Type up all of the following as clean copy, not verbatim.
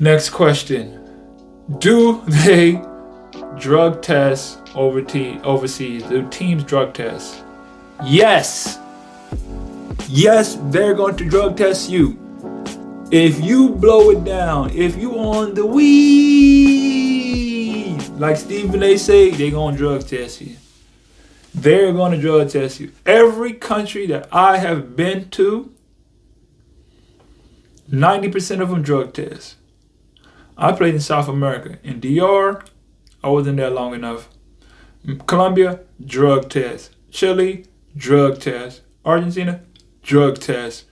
Next question. Do they drug test overseas? Do teams drug test? Yes. Yes, they're going to drug test you. If you blow it down, if you on the weed, like Stephen A. say, they're going to drug test you. They're going to drug test you. Every country that I have been to, 90% of them drug test. I played in South America. In DR, I wasn't there long enough. Colombia, drug test. Chile, drug test. Argentina, drug test.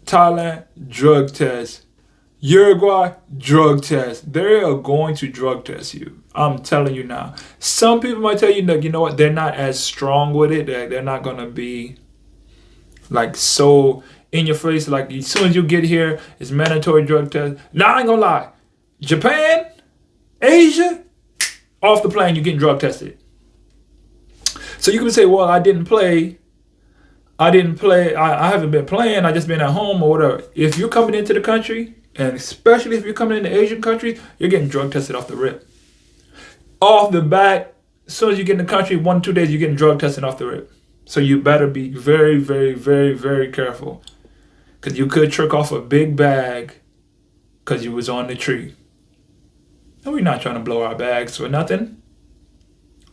Thailand, drug test. Uruguay, drug test. They are going to drug test you. I'm telling you now. Some people might tell you that, you know what, they're not as strong with it. They're not going to be like so in your face. Like as soon as you get here, it's mandatory drug test. Now I ain't gonna lie. Japan, Asia, off the plane, you're getting drug tested. So you can say, well, I didn't play. I haven't been playing. I just been at home or whatever. If you're coming into the country, and especially if you're coming into Asian countries, you're getting drug tested off the rip. Off the bat, as soon as you get in the country, 1 or 2 days, you're getting drug tested off the rip. So you better be very, very, very, very careful. Because you could trick off a big bag because you was on the tree. And we're not trying to blow our bags for nothing.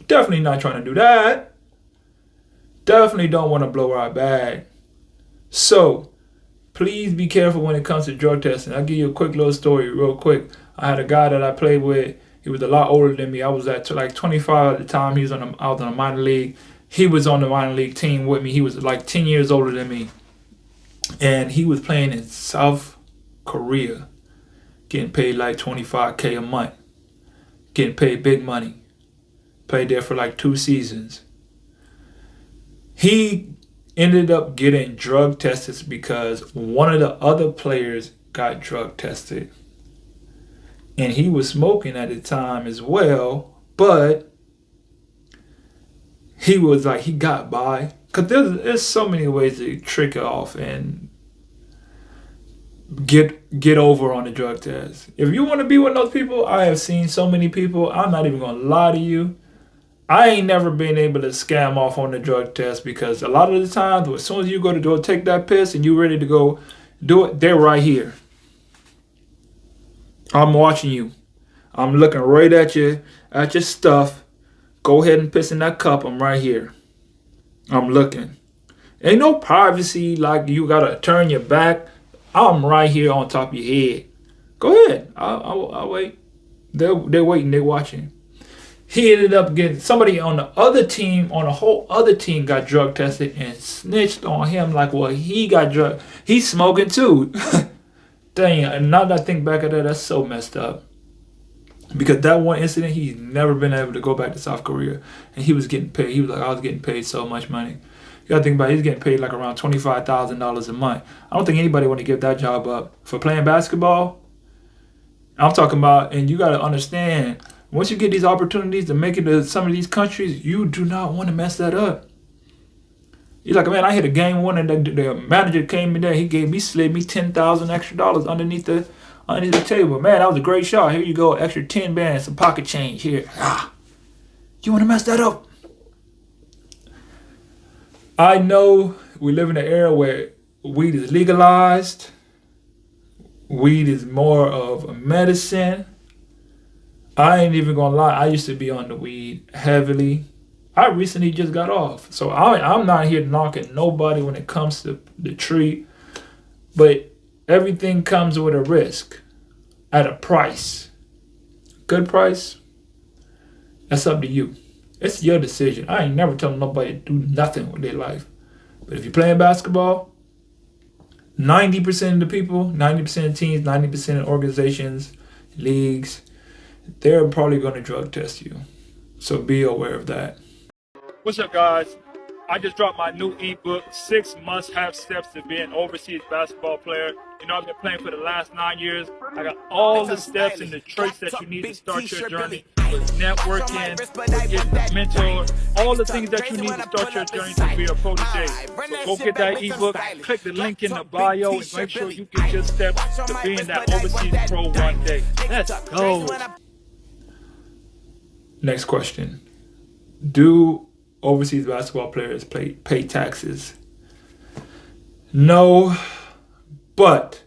Definitely not trying to do that. Definitely don't want to blow our bag. So, please be careful when it comes to drug testing. I'll give you a quick little story real quick. I had a guy that I played with. He was a lot older than me. I was at like 25 at the time. I was on a minor league. He was on the minor league team with me. He was like 10 years older than me. And he was playing in South Korea. Getting paid like $25K a month. Getting paid big money. Played there for like 2 seasons. He ended up getting drug tested because one of the other players got drug tested. And he was smoking at the time as well, but he was like, he got by. Because there's so many ways to trick it off and get over on the drug test. If you want to be one of those people, I have seen so many people, I'm not even going to lie to you. I ain't never been able to scam off on the drug test because a lot of the times, as soon as you go to go take that piss and you ready to go do it, they're right here. I'm watching you. I'm looking right at your stuff. Go ahead and piss in that cup. I'm right here. I'm looking. Ain't no privacy like you gotta turn your back. I'm right here on top of your head. Go ahead. I'll wait. They're waiting. They're watching. He ended up getting somebody on the other team, on a whole other team, got drug tested and snitched on him like, well, he got drug. He's smoking too. Dang, and now that I think back at that, that's so messed up. Because that one incident, he's never been able to go back to South Korea. And he was getting paid. He was like, I was getting paid so much money. You gotta think about it, he's getting paid like around $25,000 a month. I don't think anybody want to give that job up. For playing basketball, I'm talking about, and you gotta understand, once you get these opportunities to make it to some of these countries, you do not want to mess that up. You're like, man, I hit a game one and the manager came in there, he slid me $10,000 extra underneath the table. Man, that was a great shot. Here you go, extra 10 bands, some pocket change here. You want to mess that up? I know we live in an era where weed is legalized. Weed is more of a medicine. I ain't even gonna lie, I used to be on the weed heavily. I recently just got off. So I'm not here knocking nobody when it comes to the tree. But everything comes with a risk at a price. Good price, that's up to you. It's your decision. I ain't never telling nobody to do nothing with their life. But if you're playing basketball, 90% of the people, 90% of teams, 90% of organizations, leagues, they're probably going to drug test you. So be aware of that. What's up, guys? I just dropped my new ebook, 6 Must-Have Steps to Be an Overseas Basketball Player. You know, I've been playing for the last 9 years. I got all the steps and the traits that you need to start your journey with networking, with getting a mentor, all the things that you need to start your journey to be a protege. So go get that ebook, click the link in the bio, and make sure you get your steps to being that overseas pro one day. Let's go. Next question. Do overseas basketball players pay taxes? No, but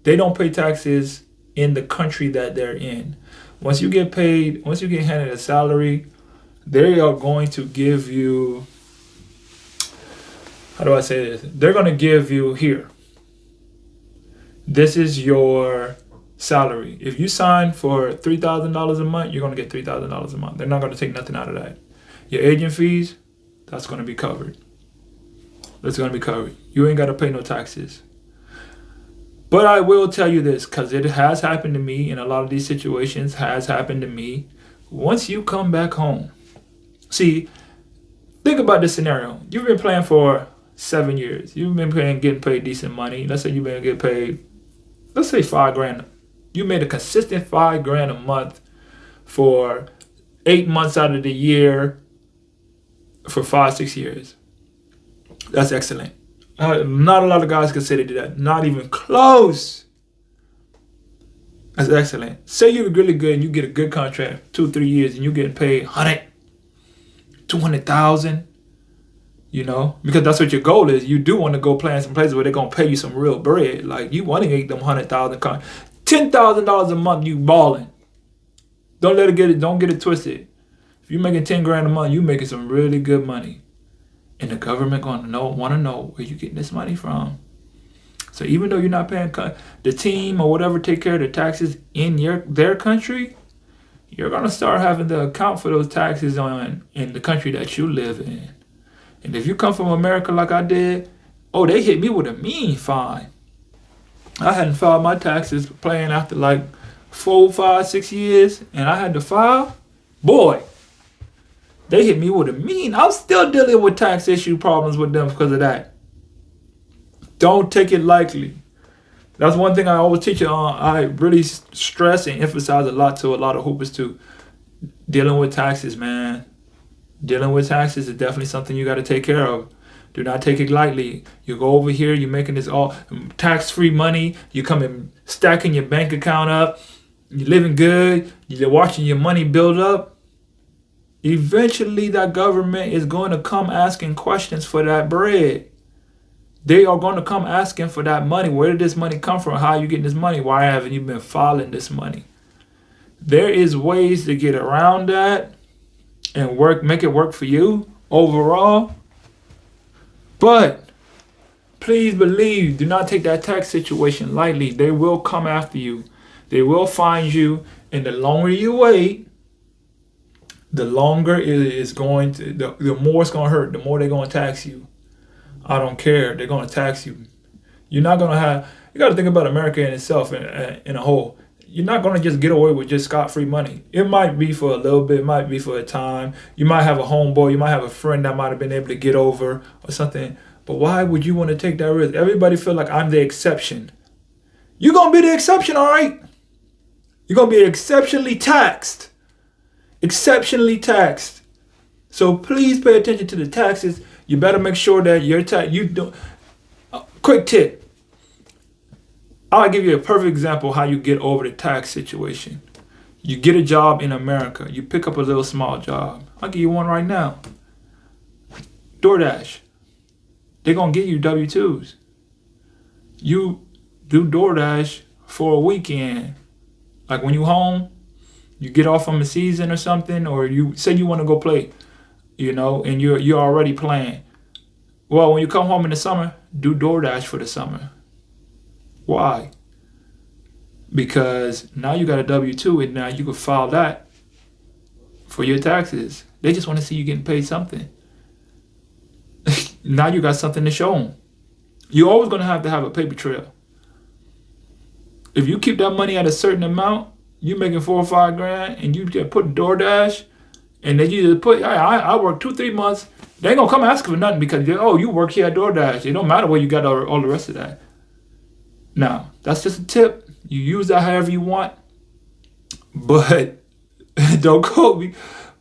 they don't pay taxes in the country that they're in. Once you get paid, once you get handed a salary, they are going to give you, how do I say this? They're going to give you, here, this is your salary. If you sign for $3,000 a month, you're going to get $3,000 a month. They're not going to take nothing out of that. Your agent fees, that's going to be covered. That's going to be covered. You ain't got to pay no taxes. But I will tell you this, because it has happened to me, and a lot of these situations has happened to me. Once you come back home, see, think about this scenario. You've been playing for 7 years. You've been getting paid decent money. Let's say you've been getting paid, let's say $5,000. You made a consistent $5,000 a month for 8 months out of the year for 5-6 years. That's excellent. Not a lot of guys can say they did that. Not even close. That's excellent. Say you're really good and you get a good contract, 2-3 years, and you're getting paid 100, 200,000. You know, because that's what your goal is. You do want to go play in some places where they're gonna pay you some real bread. Like you want to get them 100,000, $10,000 a month. You balling. Don't get it twisted. If you're making $10,000 a month, you making some really good money. And the government want to know where you getting this money from. So even though you're not paying the team or whatever take care of the taxes in their country, you're gonna start having to account for those taxes in the country that you live in. And if you come from America like I did, oh, they hit me with a mean fine. I hadn't filed my taxes playing after like 4, 5, 6 years, and I had to file. Boy, they hit me with a mean. I'm still dealing with tax issue problems with them because of that. Don't take it lightly. That's one thing I always teach you on. I really stress and emphasize a lot to a lot of hoopers too. Dealing with taxes, man. Dealing with taxes is definitely something you got to take care of. Do not take it lightly. You go over here, you're making this all tax-free money. You come in stacking your bank account up. You're living good. You're watching your money build up. Eventually, that government is going to come asking questions for that bread. They are going to come asking for that money. Where did this money come from? How are you getting this money? Why haven't you been filing this money? There is ways to get around that and make it work for you overall. But please believe, do not take that tax situation lightly. They will come after you. They will find you. And the longer you wait, the longer it is going to, the more it's going to hurt, the more they're going to tax you. I don't care. They're going to tax you. You're not going to have, you got to think about America in itself in a whole. You're not going to just get away with just scot-free money. It might be for a little bit. It might be for a time. You might have a homeboy. You might have a friend that might have been able to get over or something. But why would you want to take that risk? Everybody feel like I'm the exception. You're going to be the exception, all right? You're going to be exceptionally taxed. Exceptionally taxed. So please pay attention to the taxes. You better make sure that your you don't. Quick tip. I'll give you a perfect example how you get over the tax situation. You get a job in America. You pick up a little small job. I'll give you one right now. DoorDash. They're going to give you W-2s. You do DoorDash for a weekend. Like when you home, you get off from a season or something, or you say you want to go play, you know, and you're already playing. Well, when you come home in the summer, do DoorDash for the summer. Why? Because now you got a W-2 and now you can file that for your taxes. They just want to see you getting paid something. Now you got something to show them. You're always going to have a paper trail. If you keep that money at a certain amount, you're making $4 or $5 grand, and you just put DoorDash, and then you just put, I work 2-3 months, They ain't gonna come ask for nothing because you work here at DoorDash. It don't matter where you got all the rest of that. Now, that's just a tip. You use that however you want. But don't quote me.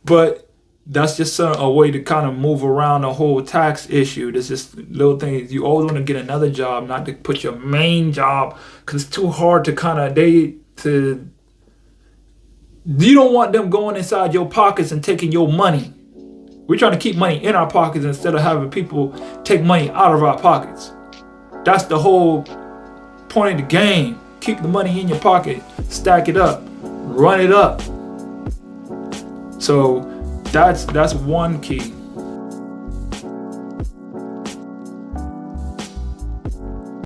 But that's just a way to kind of move around the whole tax issue. There's just little things. You always want to get another job, not to put your main job, because it's too hard to you don't want them going inside your pockets and taking your money. We're trying to keep money in our pockets instead of having people take money out of our pockets. That's the whole point of the game. Keep the money in your pocket, stack it up, run it up. So that's one key.